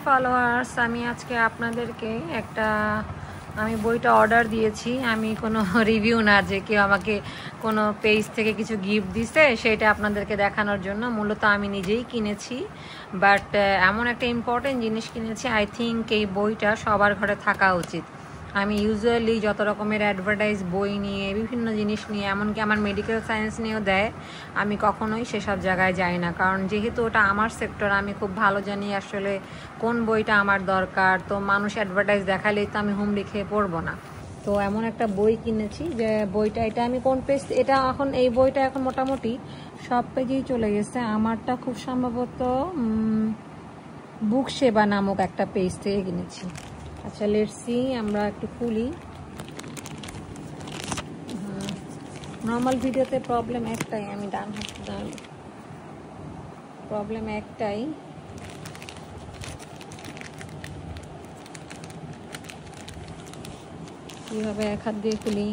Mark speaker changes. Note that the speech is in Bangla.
Speaker 1: ফলোয়ার্স, আমি আজকে আপনাদেরকে আমি বইটা অর্ডার দিয়েছি। আমি কোনো রিভিউ না যে কেউ আমাকে কোনো পেজ থেকে কিছু গিফট দিছে সেটা আপনাদেরকে দেখানোর জন্য, মূলত আমি নিজেই কিনেছি। বাট এমন একটা ইম্পর্টেন্ট জিনিস কিনেছি, আই থিঙ্ক এই বইটা সবার ঘরে থাকা উচিত। আমি ইউজুয়ালি যত রকমের অ্যাডভার্টাইজ বই নিয়ে, বিভিন্ন জিনিস নিয়ে, এমনকি আমার মেডিকেল সায়েন্স নিয়েও দেয়, আমি কখনোই সেসব জায়গায় যাই না। কারণ যেহেতু ওটা আমার সেক্টর, আমি খুব ভালো জানি আসলে কোন বইটা আমার দরকার। তো মানুষ অ্যাডভার্টাইজ দেখালেই তো আমি হুমড়ি খেয়ে পড়বো না। তো এমন একটা বই কিনেছি যে বইটা, এটা আমি কোন পেজ, এই বইটা এখন মোটামুটি সব পেজেই চলে গেছে। আমারটা খুব সম্ভবত বুক সেবা নামক একটা পেজ থেকে কিনেছি। আচ্ছা, লেটস সি, আমরা একটু খুলি। নর্মাল ভিডিওতে প্রবলেম একটাই, আমি ডান হাতে প্রবলেম একটাই, কীভাবে এক হাত দিয়ে খুলি।